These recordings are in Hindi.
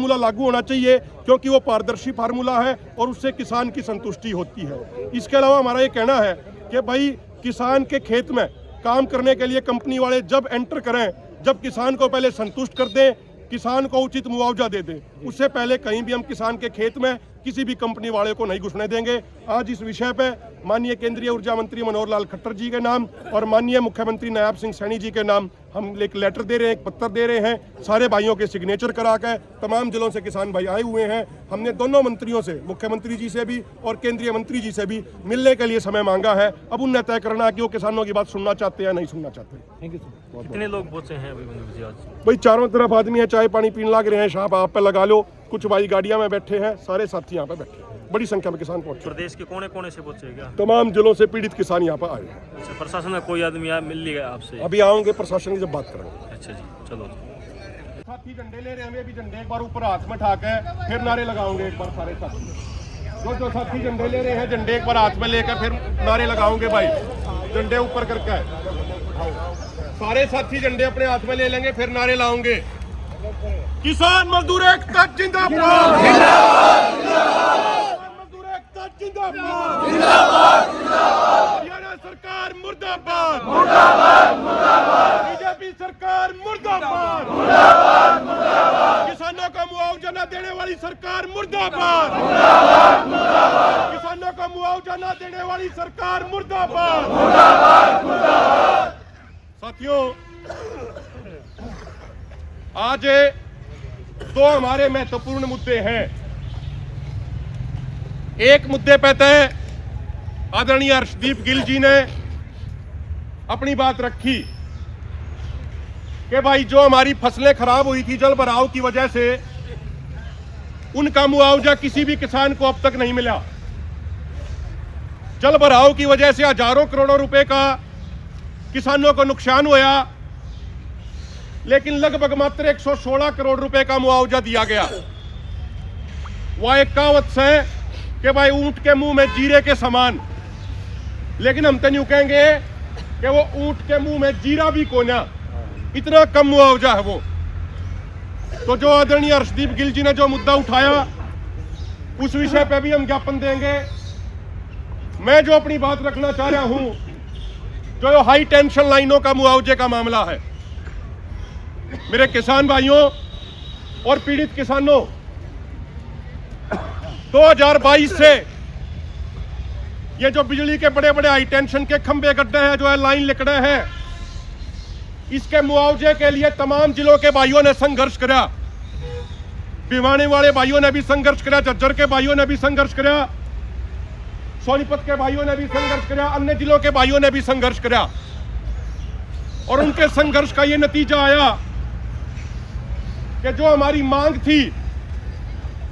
फार्मूला लागू होना चाहिए क्योंकि वो पारदर्शी फार्मूला है और उससे किसान की संतुष्टि होती है। इसके अलावा हमारा ये कहना है कि भाई किसान के खेत में काम करने के लिए कंपनी वाले जब एंटर करें, जब किसान को पहले संतुष्ट कर दें, किसान को उचित मुआवजा दे दें, उससे पहले कहीं भी हम किसान के खेत में किसी भी कंपनी वाले को नहीं घुसने देंगे। आज इस विषय पे माननीय केंद्रीय ऊर्जा मंत्री मनोहर लाल खट्टर जी के नाम और माननीय मुख्यमंत्री नायब सिंह सैनी जी के नाम हम एक लेटर दे रहे हैं, एक पत्र दे रहे हैं। सारे भाइयों के सिग्नेचर करा के तमाम जिलों से किसान भाई आए हुए हैं। हमने दोनों मंत्रियों से, मुख्यमंत्री जी से भी और केंद्रीय मंत्री जी से भी मिलने के लिए समय मांगा है। अब उन्हें तय करना है कि वो किसानों की बात सुनना चाहते हैं या नहीं सुनना चाहते। Thank you sir. कितने लोग पहुंचे हैं अभी आज? भाई चारों तरफ आदमी है, चाय पानी पीने लग रहे हैं। शाह आप पे लगा लो, कुछ भाई गाड़ियां में बैठे हैं, सारे साथी यहाँ पे बैठे हैं। बड़ी संख्या में किसान पहुंचे। प्रदेश के कोने कोने से पहुंचे क्या? तमाम जिलों से पीड़ित किसान यहाँ पर आए हैं। अच्छा, प्रशासन में कोई आदमी मिल लिया आपसे? अभी आओगे प्रशासन की जब बात करेंगे। अच्छा जी, चलो। साथी झंडे ले रहे हैं, हमें भी झंडे एक बार ऊपर हाथ में उठा के फिर नारे लगाओगे। एक बार सारे साथी जो साथी झंडे ले रहे हैं, झंडे एक बार हाथ में लेकर फिर नारे लगाओगे। भाई झंडे ऊपर करके सारे साथी झंडे अपने हाथ में ले लेंगे, फिर नारे लाओगे। किसान मजदूर एकता जिंदाबाद, मजदूर एकता जिंदाबाद, हरियाणा सरकार मुर्दाबाद, बीजेपी सरकार मुर्दाबाद, किसानों को मुआवजा न देने वाली सरकार मुर्दाबाद, किसानों को मुआवजा न देने वाली सरकार मुर्दाबाद। साथियों, आज दो हमारे महत्वपूर्ण मुद्दे हैं। एक मुद्दे पे तय आदरणीय हर्षदीप गिल जी ने अपनी बात रखी कि भाई जो हमारी फसलें खराब हुई थी जल भराव की वजह से, उनका मुआवजा किसी भी किसान को अब तक नहीं मिला। जल भराव की वजह से हजारों करोड़ों रुपए का किसानों को नुकसान हुआ, लेकिन लगभग मात्र 116 करोड़ रुपए का मुआवजा दिया गया। वह एक कहावत है कि भाई ऊंट के मुंह में जीरे के समान, लेकिन हम तो यूं कहेंगे कि वो ऊंट के मुंह में जीरा भी कोना, इतना कम मुआवजा है वो। तो जो आदरणीय हर्षदीप गिल जी ने जो मुद्दा उठाया, उस विषय पे भी हम ज्ञापन देंगे। मैं जो अपनी बात रखना चाह रहा हूं, जो हाई टेंशन लाइनों का मुआवजे का मामला है, मेरे किसान भाइयों और पीड़ित किसानों, 2022 से ये जो बिजली के बड़े बड़े हाई टेंशन के खंभे गड्ढे हैं, जो है लाइन लिकड़े हैं, इसके मुआवजे के लिए तमाम जिलों के भाइयों ने संघर्ष किया। भिवानी वाले भाइयों ने भी संघर्ष किया, झज्जर के भाइयों ने भी संघर्ष किया, सोनीपत के भाइयों ने भी संघर्ष किया, अन्य जिलों के भाइयों ने भी संघर्ष किया। और उनके संघर्ष का ये नतीजा आया कि जो हमारी मांग थी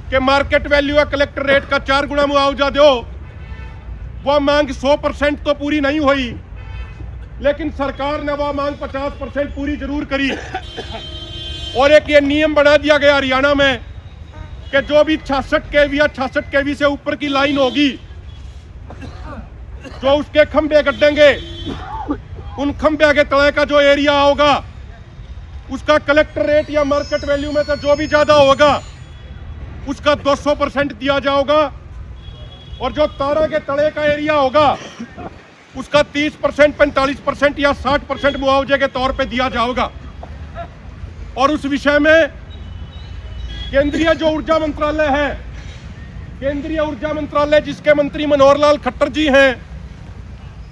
कि मार्केट वैल्यू या कलेक्टर रेट का 4 गुना मुआवजा दो, वह मांग 100% तो पूरी नहीं हुई, लेकिन सरकार ने वह मांग 50% पूरी जरूर करी। और एक ये नियम बना दिया गया हरियाणा में कि जो भी 66 केवी या 66 केवी से ऊपर की लाइन होगी, जो उसके खंभे गड्ढेंगे, उन खंभे के तले का जो एरिया होगा, उसका कलेक्टर रेट या मार्केट वैल्यू में तो जो भी ज्यादा होगा, उसका 200% दिया जाएगा। और जो तारा के तले का एरिया होगा, उसका 30%, 45% या 60% मुआवजे के तौर पे दिया जाएगा। और उस विषय में केंद्रीय जो ऊर्जा मंत्रालय है, केंद्रीय ऊर्जा मंत्रालय जिसके मंत्री मनोहर लाल खट्टर जी हैं,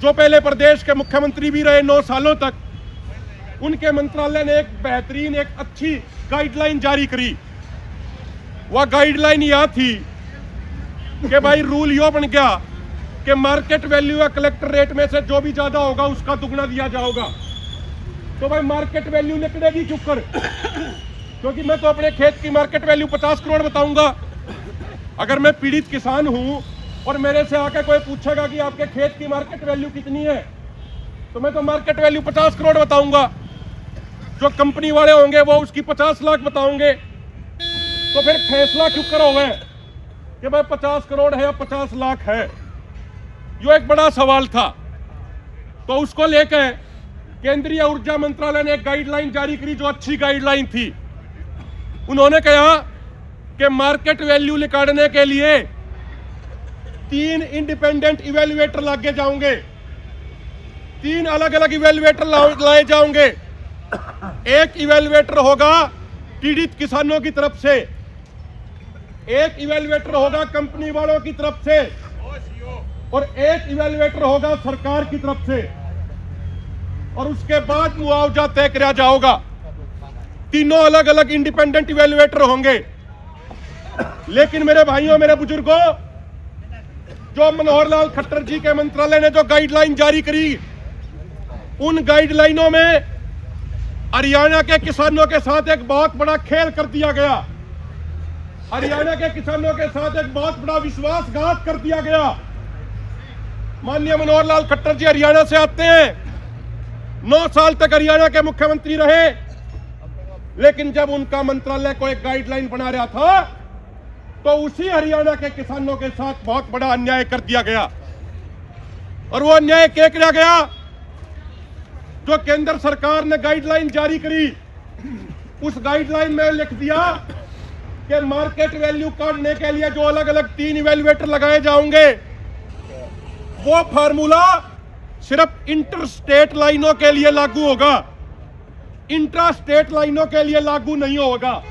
जो पहले प्रदेश के मुख्यमंत्री भी रहे 9 सालों तक, उनके मंत्रालय ने एक बेहतरीन, एक अच्छी गाइडलाइन जारी करी। वह गाइडलाइन यह थी कि भाई रूल यो बन गया कि मार्केट वैल्यू या कलेक्टर रेट में से जो भी ज्यादा होगा उसका दुगना दिया जाएगा। तो भाई मार्केट वैल्यू निकलेगी चुप कर, क्योंकि मैं तो अपने खेत की मार्केट वैल्यू 50 करोड़ बताऊंगा। अगर मैं पीड़ित किसान हूं और मेरे से आके कोई पूछेगा कि आपके खेत की मार्केट वैल्यू कितनी है, तो मैं तो मार्केट वैल्यू 50 करोड़ बताऊंगा। जो कंपनी वाले होंगे वो उसकी 50 लाख बताओगे। तो फिर फैसला क्यों करोगे कि भाई 50 करोड़ है या 50 लाख है? यो एक बड़ा सवाल था। तो उसको लेकर केंद्रीय ऊर्जा मंत्रालय ने एक गाइडलाइन जारी करी, जो अच्छी गाइडलाइन थी। उन्होंने कहा कि मार्केट वैल्यू निकालने के लिए 3 इंडिपेंडेंट इवेल्युएटर लागे जाओगे, 3 अलग अलग इवेल्युएटर लाए जाओगे। एक इवेल्युएटर होगा पीड़ित किसानों की तरफ से, एक इवेल्युएटर होगा कंपनी वालों की तरफ से और एक इवेल्युएटर होगा सरकार की तरफ से, और उसके बाद मुआवजा तय किया जाएगा। तीनों अलग अलग इंडिपेंडेंट इवेल्युएटर होंगे। लेकिन मेरे भाइयों, मेरे बुजुर्गों, जो मनोहर लाल खट्टर जी के मंत्रालय ने जो गाइडलाइन जारी करी, उन गाइडलाइनों में हरियाणा के किसानों के साथ एक बहुत बड़ा खेल कर दिया गया। हरियाणा के किसानों के साथ एक बहुत बड़ा विश्वासघात कर दिया गया। माननीय मनोहर लाल खट्टर जी हरियाणा से आते हैं, 9 साल तक हरियाणा के मुख्यमंत्री रहे, लेकिन जब उनका मंत्रालय को एक गाइडलाइन बना रहा था तो उसी हरियाणा के किसानों के साथ बहुत बड़ा अन्याय कर दिया गया। और वो अन्याय क्या किया गया? जो केंद्र सरकार ने गाइडलाइन जारी करी, उस गाइडलाइन में लिख दिया कि मार्केट वैल्यू काटने के लिए जो अलग अलग 3 इवेल्युएटर लगाए जाएंगे, वो फार्मूला सिर्फ इंटर स्टेट लाइनों के लिए लागू होगा, इंट्रा स्टेट लाइनों के लिए लागू नहीं होगा।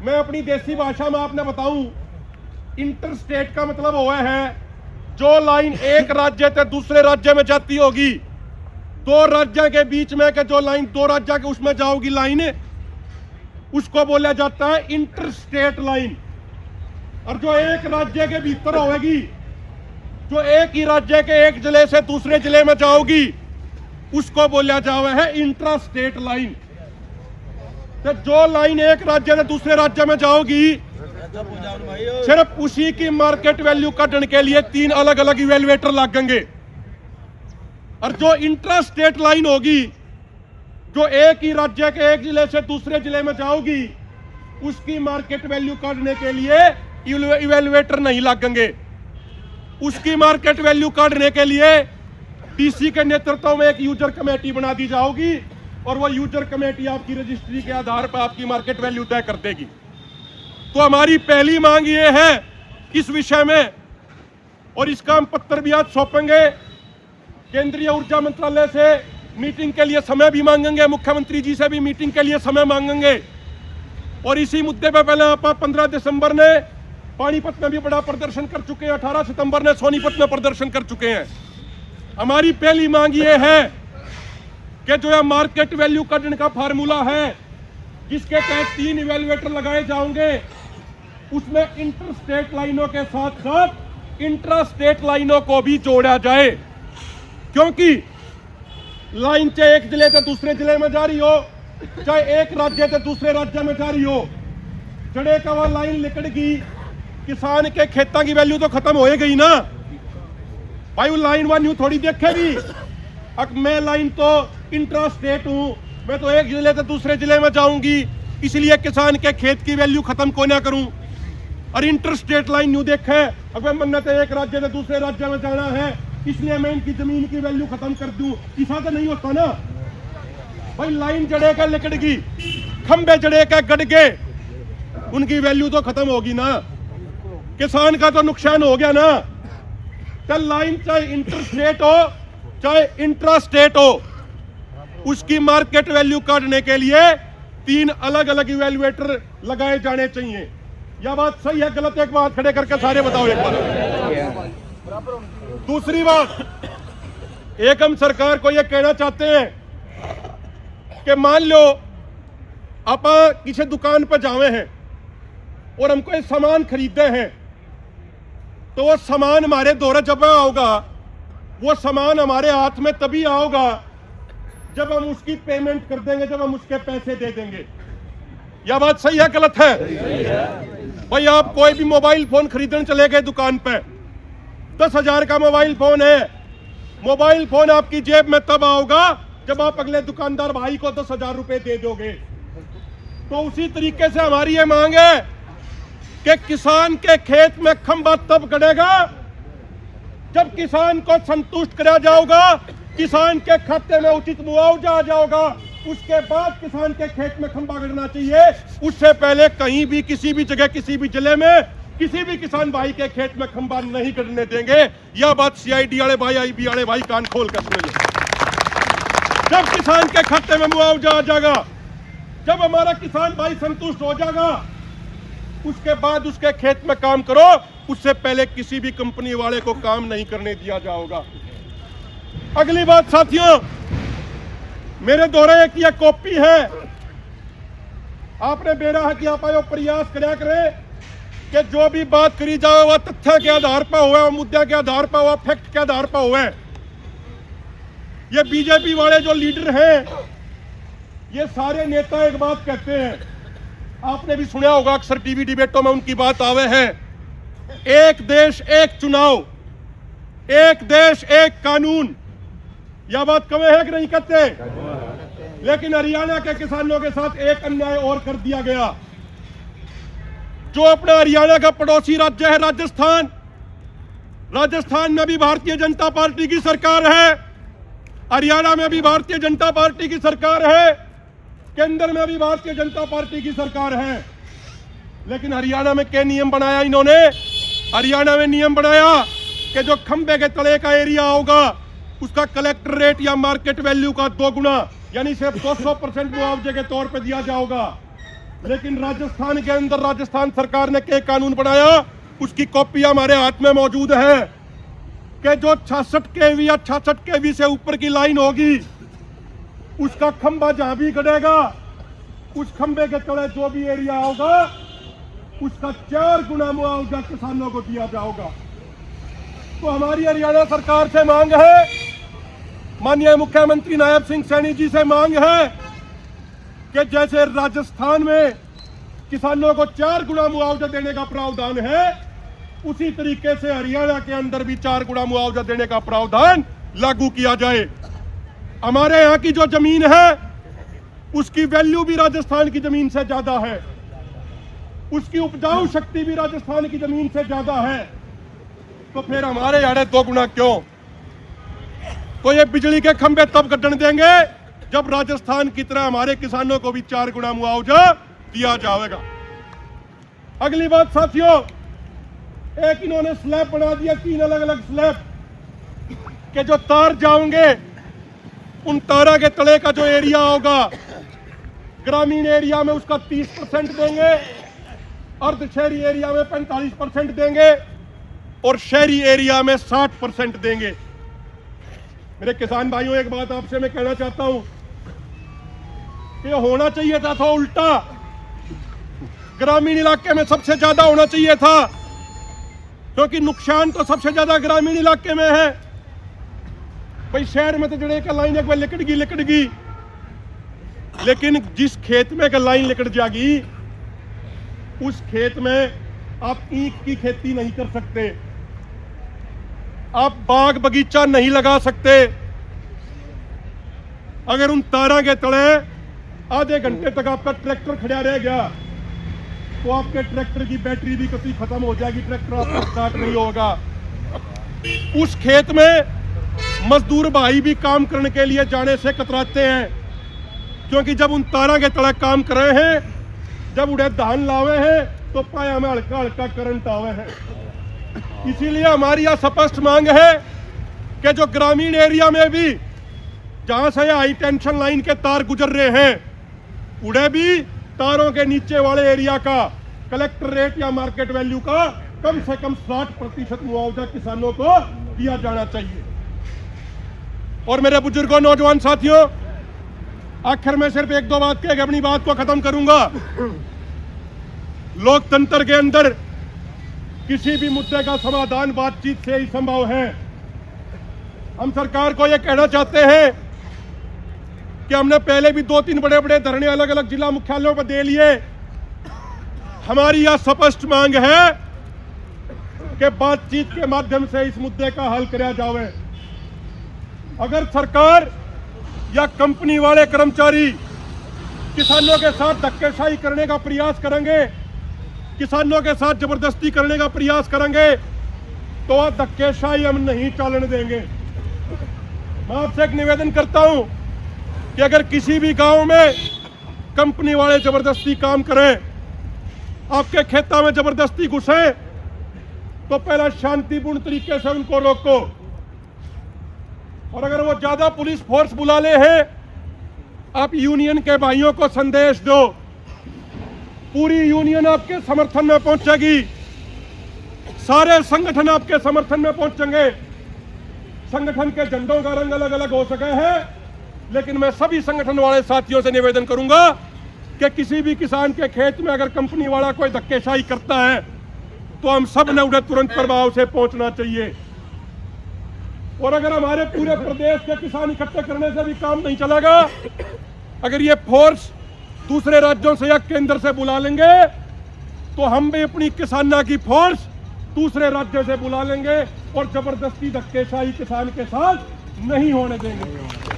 मैं अपनी देसी भाषा में आपने बताऊं, इंटर स्टेट का मतलब हुआ है जो लाइन एक राज्य से दूसरे राज्य में जाती होगी, 2 राज्यों के बीच में के जो लाइन 2 राज्य के उसमें जाओगी लाइन, उसको बोला जाता है इंटर स्टेट लाइन। और जो एक राज्य के भीतर होगी, जो एक ही राज्य के एक जिले से दूसरे जिले में जाओगी, उसको बोला जावा है इंट्रा स्टेट लाइन। तो जो लाइन एक राज्य से दूसरे राज्य में जाओगी, सिर्फ उसी की मार्केट वैल्यू काटने के लिए 3 अलग अलग इवेल्युएटर लगेंगे। और जो इंट्रा स्टेट लाइन होगी, जो एक ही राज्य के एक जिले से दूसरे जिले में जाओगी, उसकी मार्केट वैल्यू काटने के लिए इवेल्युएटर नहीं लगेंगे। उसकी मार्केट वैल्यू काटने के लिए डीसी के नेतृत्व में एक यूजर कमेटी बना दी जाएगी, और वो यूजर कमेटी आपकी रजिस्ट्री के आधार पर आपकी मार्केट वैल्यू तय कर देगी। तो हमारी पहली मांग ये है इस विषय में, और इसका हम पत्र भी आज सौंपेंगे, केंद्रीय ऊर्जा मंत्रालय से मीटिंग के लिए समय भी मांगेंगे, मुख्यमंत्री जी से भी मीटिंग के लिए समय मांगेंगे। और इसी मुद्दे पर पहले आप 15 दिसंबर ने पानीपत में भी बड़ा प्रदर्शन कर चुके हैं, 18 सितंबर ने सोनीपत में प्रदर्शन कर चुके हैं। हमारी पहली मांग ये है कि जो है मार्केट वैल्यू काटने का फार्मूला है, जिसके तहत 3 इवेल्युएटर लगाए जाएंगे, उसमें इंटर स्टेट लाइनों के साथ साथ इंट्रा स्टेट लाइनों को भी जोड़ा जाए। क्योंकि लाइन चाहे एक जिले से दूसरे जिले में जारी हो, चाहे एक राज्य से दूसरे राज्य में जारी हो, जड़े का वह लाइन लिकड़गी, किसान के खेतों की वैल्यू तो खत्म हो गई ना भाई। वो लाइन वन यूं थोड़ी देखेगी, अब मैं लाइन तो इंट्रा स्टेट हूं, मैं तो एक जिले से दूसरे जिले में जाऊंगी, इसलिए किसान के खेत की वैल्यू खत्म को ना करूं। और इंटर स्टेट लाइन यूं देखे, अगर मन्नत है एक राज्य से दूसरे राज्य में जाना है, इसलिए मैं इनकी जमीन की वैल्यू खत्म कर दूं, ऐसा तो नहीं होता ना भाई। लाइन जड़े का लिकड़गी, खंबे जड़े का गड़ गए, उनकी वैल्यू तो खत्म होगी ना, किसान का तो नुकसान हो गया ना। तो लाइन चाहे इंटर स्टेट हो चाहे इंट्रा स्टेट हो, उसकी मार्केट वैल्यू काटने के लिए 3 अलग अलग इवेल्युएटर लगाए जाने चाहिए। यह बात सही है गलत? एक बात खड़े करके सारे बताओ एक बार। दूसरी बात, एक हम सरकार को यह कहना चाहते हैं कि मान लो आप किसी दुकान पर जावे हैं और हमको एक सामान खरीदे हैं, तो वो सामान हमारे दौरे जब आओगा, वो सामान हमारे हाथ में तभी आओगा जब हम उसकी पेमेंट कर देंगे, जब हम उसके पैसे दे देंगे। यह बात सही है गलत है? भाई आप कोई भी मोबाइल फोन खरीदने चले गए दुकान पे, 10,000 का मोबाइल फोन है, मोबाइल फोन आपकी जेब में तब आओगा जब आप अगले दुकानदार भाई को 10,000 रुपए दे दोगे। तो उसी तरीके से हमारी ये मांग है कि किसान के खेत में खंबा तब गड़ेगा जब किसान को संतुष्ट किया जाएगा, किसान के खाते में उचित मुआवजा आ जाएगा, उसके बाद किसान के खेत में खंबा गड़ना चाहिए। उससे पहले कहीं भी किसी भी जगह किसी भी जिले में किसी भी किसान भाई के खेत में खंबा नहीं गड़ने देंगे। यह बात सीआईडी वाले भाई, आईबी वाले भाई कान खोल कर सुनिए। जब किसान के खाते में मुआवजा आ जाएगा, जब हमारा किसान भाई संतुष्ट हो जाएगा, उसके बाद उसके खेत में काम करो। उससे पहले किसी भी कंपनी वाले को काम नहीं करने दिया जाएगा। अगली बात साथियों, मेरे दोहरे की यह कॉपी है। आपने बेरा किया पायो प्रयास करया करे कि जो भी बात करी जाए वह तथ्य के आधार पर हुआ, मुद्दे के आधार पर हुआ, फैक्ट के आधार पर हुआ। ये बीजेपी वाले जो लीडर हैं, ये सारे नेता एक बात कहते हैं, आपने भी सुना होगा, अक्सर टीवी डिबेटों में उनकी बात आवे है, एक देश एक चुनाव, एक देश एक कानून। यह बात कवे है कि नहीं कहते? लेकिन हरियाणा के किसानों के साथ एक अन्याय और कर दिया गया। जो अपना हरियाणा का पड़ोसी राज्य है राजस्थान, राजस्थान में भी भारतीय जनता पार्टी की सरकार है, हरियाणा में भी भारतीय जनता पार्टी की सरकार है, केंद्र में भी भारतीय जनता पार्टी की सरकार है। लेकिन हरियाणा में क्या नियम बनाया इन्होंने? हरियाणा में नियम बनाया कि जो खंबे के तले का एरिया होगा उसका कलेक्टर रेट या मार्केट वैल्यू का 2 गुना, यानी सिर्फ 200% मुआवजे के तौर पे दिया जाएगा। लेकिन राजस्थान के अंदर राजस्थान सरकार ने क्या कानून बनाया, उसकी कॉपी हमारे हाथ में मौजूद है कि जो 66 केवी या 66 केवी से ऊपर की लाइन होगी, उसका खंबा जहां भी गड़ेगा, उस खंबे के तले जो भी एरिया होगा उसका 4 गुना मुआवजा किसानों को दिया जाएगा। तो हमारी हरियाणा सरकार से मांग है, माननीय मुख्यमंत्री नायब सिंह सैनी जी से मांग है कि जैसे राजस्थान में किसानों को 4 गुना मुआवजा देने का प्रावधान है, उसी तरीके से हरियाणा के अंदर भी 4 गुना मुआवजा देने का प्रावधान लागू किया जाए। हमारे यहाँ की जो जमीन है उसकी वैल्यू भी राजस्थान की जमीन से ज्यादा है, उसकी उपजाऊ शक्ति भी राजस्थान की जमीन से ज्यादा है। तो फिर हमारे यहाँ 2 गुना क्यों? तो ये बिजली के खंभे तब गढ़ने देंगे जब राजस्थान की तरह हमारे किसानों को भी 4 गुना मुआवजा दिया जाएगा। अगली बात साथियों, एक इन्होंने स्लैब बना दिया, 3 अलग अलग स्लैब के जो तार जाओगे, उन तारा के तले का जो एरिया होगा ग्रामीण एरिया में उसका 30% देंगे, अर्ध शहरी एरिया में 45% देंगे और शहरी एरिया में 60% देंगे। मेरे किसान भाइयों, एक बात आपसे मैं कहना चाहता हूं कि होना चाहिए था उल्टा। ग्रामीण इलाके में सबसे ज्यादा होना चाहिए था, क्योंकि नुकसान तो सबसे ज्यादा ग्रामीण इलाके में है। भाई शहर में तो जड़े का लाइन एक बार लिकड़ गई, लेकिन जिस खेत में का लाइन लिकड़ जाएगी उस खेत में आप ईख की खेती नहीं कर सकते, आप बाग बगीचा नहीं लगा सकते। अगर उन तारा के तले आधे घंटे तक आपका ट्रैक्टर खड़ा रह गया तो आपके ट्रैक्टर की बैटरी भी कभी खत्म हो जाएगी, ट्रैक्टर आपका स्टार्ट नहीं होगा। उस खेत में मजदूर भाई भी काम करने के लिए जाने से कतराते हैं, क्योंकि जब उन तारा के तले काम कर रहे हैं, जब उन्हें धान लावे हैं तो पाया में हल्का हल्का करंट आवे है। इसीलिए हमारी यह स्पष्ट मांग है कि जो ग्रामीण एरिया में भी जहां से हाई टेंशन लाइन के तार गुजर रहे हैं, उन्हें भी तारों के नीचे वाले एरिया का कलेक्टर रेट या मार्केट वैल्यू का कम से कम 60% मुआवजा किसानों को दिया जाना चाहिए। और मेरे बुजुर्गों, नौजवान साथियों, आखिर में सिर्फ 1-2 बात कह के अपनी बात को खत्म करूंगा। लोकतंत्र के अंदर किसी भी मुद्दे का समाधान बातचीत से ही संभव है। हम सरकार को यह कहना चाहते हैं कि हमने पहले भी 2-3 बड़े धरने अलग अलग जिला मुख्यालयों पर दे लिए। हमारी यह स्पष्ट मांग है कि बातचीत के माध्यम से इस मुद्दे का हल किया जाए। अगर सरकार या कंपनी वाले कर्मचारी किसानों के साथ धक्केशाही करने का प्रयास करेंगे, किसानों के साथ जबरदस्ती करने का प्रयास करेंगे, तो वह धक्केशाही हम नहीं चलने देंगे। मैं आपसे एक निवेदन करता हूं कि अगर किसी भी गांव में कंपनी वाले जबरदस्ती काम करें, आपके खेतों में जबरदस्ती घुसे, तो पहला शांतिपूर्ण तरीके से उनको रोको। और अगर वो ज्यादा पुलिस फोर्स बुला ले हैं, आप यूनियन के भाइयों को संदेश दो, पूरी यूनियन आपके समर्थन में पहुंचेगी, सारे संगठन आपके समर्थन में पहुंचेंगे। संगठन के झंडों का रंग अलग अलग हो सके हैं, लेकिन मैं सभी संगठन वाले साथियों से निवेदन करूंगा कि किसी भी किसान के खेत में अगर कंपनी वाला कोई धक्केशाही करता है तो हम सब ने उन्हें तुरंत प्रभाव से पहुंचना चाहिए। और अगर हमारे पूरे प्रदेश के किसान इकट्ठे करने से भी काम नहीं चलेगा, अगर ये फोर्स दूसरे राज्यों से या केंद्र से बुला लेंगे, तो हम भी अपनी किसाना की फोर्स दूसरे राज्यों से बुला लेंगे और जबरदस्ती धक्केशाही किसान के साथ नहीं होने देंगे।